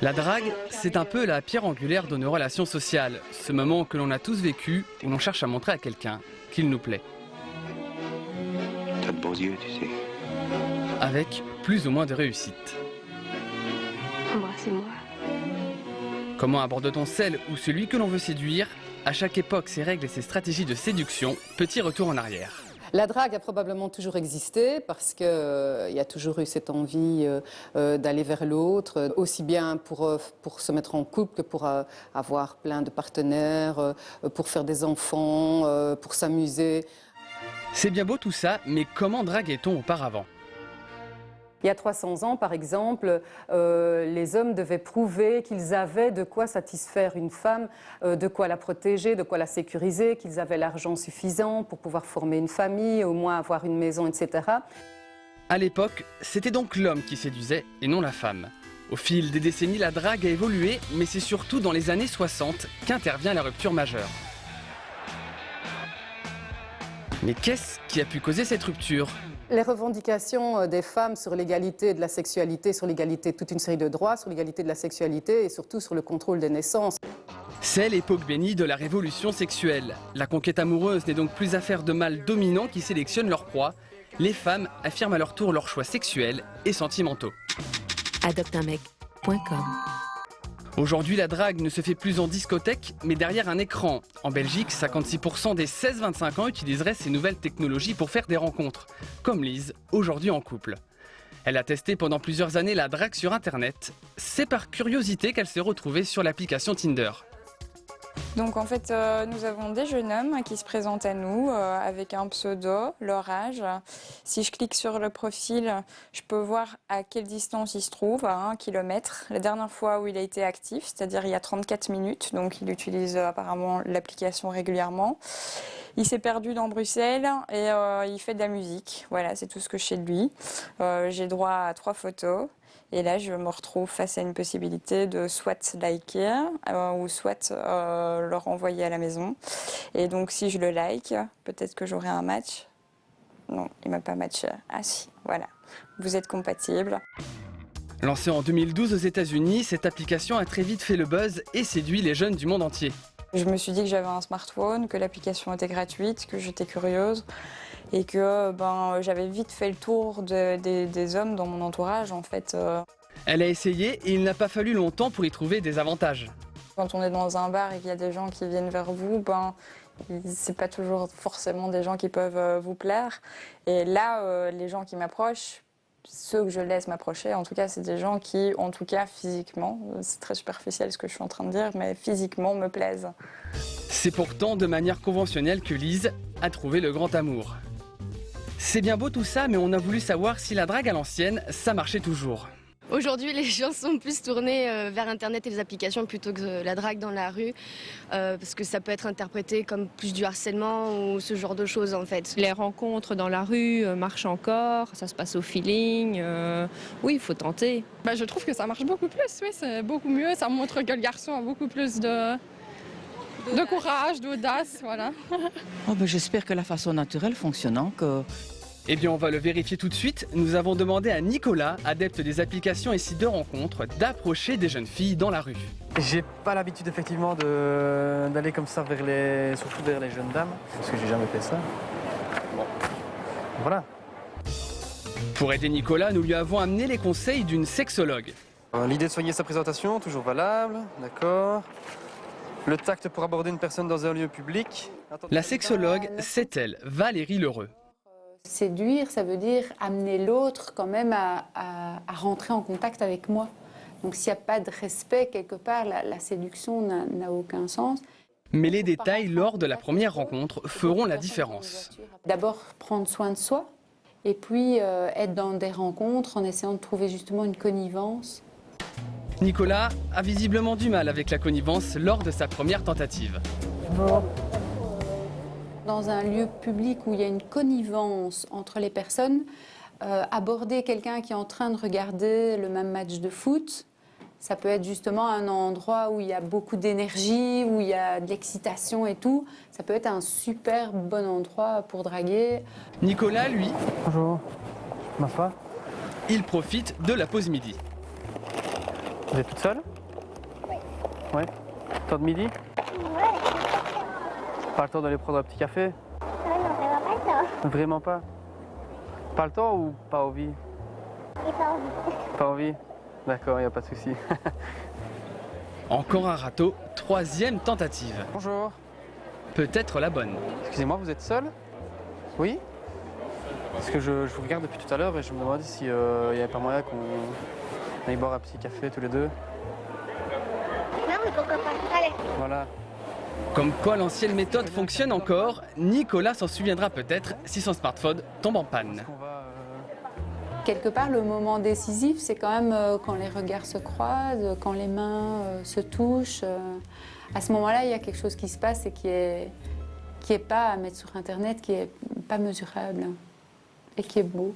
La drague, c'est un peu la pierre angulaire de nos relations sociales. Ce moment que l'on a tous vécu, où l'on cherche à montrer à quelqu'un qu'il nous plaît. T'as de beaux yeux, tu sais. Avec plus ou moins de réussite. Embrassez-moi. Comment aborde-t-on celle ou celui que l'on veut séduire? À chaque époque, ses règles et ses stratégies de séduction. Petit retour en arrière. La drague a probablement toujours existé parce qu'il y a toujours eu cette envie d'aller vers l'autre, aussi bien pour se mettre en couple que pour avoir plein de partenaires, pour faire des enfants, pour s'amuser. C'est bien beau tout ça, mais comment draguait-on auparavant? Il y a 300 ans, par exemple, les hommes devaient prouver qu'ils avaient de quoi satisfaire une femme, de quoi la protéger, de quoi la sécuriser, qu'ils avaient l'argent suffisant pour pouvoir former une famille, au moins avoir une maison, etc. À l'époque, c'était donc l'homme qui séduisait et non la femme. Au fil des décennies, la drague a évolué, mais c'est surtout dans les années 60 qu'intervient la rupture majeure. Mais qu'est-ce qui a pu causer cette rupture? Les revendications des femmes sur l'égalité de la sexualité, sur l'égalité de toute une série de droits, sur l'égalité de la sexualité et surtout sur le contrôle des naissances. C'est l'époque bénie de la révolution sexuelle. La conquête amoureuse n'est donc plus affaire de mâles dominants qui sélectionnent leur proie. Les femmes affirment à leur tour leurs choix sexuels et sentimentaux. Adopteunmec.com. Aujourd'hui, la drague ne se fait plus en discothèque, mais derrière un écran. En Belgique, 56% des 16-25 ans utiliseraient ces nouvelles technologies pour faire des rencontres, comme Lise, aujourd'hui en couple. Elle a testé pendant plusieurs années la drague sur Internet. C'est par curiosité qu'elle s'est retrouvée sur l'application Tinder. Donc en fait, nous avons des jeunes hommes qui se présentent à nous avec un pseudo, leur âge. Si je clique sur le profil, je peux voir à quelle distance il se trouve, à 1 kilomètre. La dernière fois où il a été actif, c'est-à-dire il y a 34 minutes, donc il utilise apparemment l'application régulièrement. Il s'est perdu dans Bruxelles et il fait de la musique. Voilà, c'est tout ce que je sais de lui. J'ai droit à 3 photos. Et là, je me retrouve face à une possibilité de soit liker ou soit le renvoyer à la maison. Et donc, si je le like, peut-être que j'aurai un match. Non, il ne m'a pas matché. Ah si, voilà. Vous êtes compatibles. Lancée en 2012 aux États-Unis, cette application a très vite fait le buzz et séduit les jeunes du monde entier. Je me suis dit que j'avais un smartphone, que l'application était gratuite, que j'étais curieuse. Et que j'avais vite fait le tour des hommes dans mon entourage, en fait. Elle a essayé et il n'a pas fallu longtemps pour y trouver des avantages. Quand on est dans un bar et qu'il y a des gens qui viennent vers vous, c'est pas toujours forcément des gens qui peuvent vous plaire. Et là, les gens qui m'approchent, ceux que je laisse m'approcher, en tout cas, c'est des gens qui, en tout cas, physiquement, c'est très superficiel ce que je suis en train de dire, mais physiquement me plaisent. C'est pourtant de manière conventionnelle que Lise a trouvé le grand amour. C'est bien beau tout ça, mais on a voulu savoir si la drague à l'ancienne, ça marchait toujours. Aujourd'hui, les gens sont plus tournés vers Internet et les applications plutôt que la drague dans la rue, parce que ça peut être interprété comme plus du harcèlement ou ce genre de choses en fait. Les rencontres dans la rue marchent encore, ça se passe au feeling. Oui, il faut tenter. Je trouve que ça marche beaucoup plus, oui, c'est beaucoup mieux. Ça montre que le garçon a beaucoup plus de courage, d'audace, voilà. J'espère que la façon naturelle fonctionnant, que... Eh bien, on va le vérifier tout de suite. Nous avons demandé à Nicolas, adepte des applications et sites de rencontres, d'approcher des jeunes filles dans la rue. J'ai pas l'habitude effectivement d'aller comme ça surtout vers les jeunes dames, parce que j'ai jamais fait ça. Bon, voilà. Pour aider Nicolas, nous lui avons amené les conseils d'une sexologue. L'idée de soigner sa présentation, toujours valable, d'accord. Le tact pour aborder une personne dans un lieu public. La sexologue, c'est elle, Valérie Lheureux. Séduire, ça veut dire amener l'autre quand même à rentrer en contact avec moi. Donc s'il n'y a pas de respect quelque part, la séduction n'a aucun sens. Mais les détails lors de la première rencontre feront la différence. D'abord prendre soin de soi et puis être dans des rencontres en essayant de trouver justement une connivence. Nicolas a visiblement du mal avec la connivence lors de sa première tentative. Bon. Dans un lieu public où il y a une connivence entre les personnes, aborder quelqu'un qui est en train de regarder le même match de foot, ça peut être justement un endroit où il y a beaucoup d'énergie, où il y a de l'excitation et tout. Ça peut être un super bon endroit pour draguer. Nicolas, lui, bonjour, ma foi. Il profite de la pause midi. Vous êtes toute seule? Oui. Ouais. Temps de midi? Ouais. Pas le temps d'aller prendre un petit café? Non, vraiment pas le temps. Vraiment pas? Pas le temps ou pas envie? J'ai pas envie. Pas envie? D'accord, il n'y a pas de souci. Encore un râteau, troisième tentative. Bonjour. Peut-être la bonne. Excusez-moi, vous êtes seul? Oui? Parce que je vous regarde depuis tout à l'heure et je me demandais s'il n'y avait pas moyen qu'on aille boire un petit café tous les deux. Non, oui, pourquoi pas. Allez. Voilà. Comme quoi l'ancienne méthode fonctionne encore, Nicolas s'en souviendra peut-être si son smartphone tombe en panne. On va, Quelque part, le moment décisif, c'est quand même quand les regards se croisent, quand les mains se touchent. À ce moment-là, il y a quelque chose qui se passe et qui est pas à mettre sur Internet, qui est pas mesurable et qui est beau.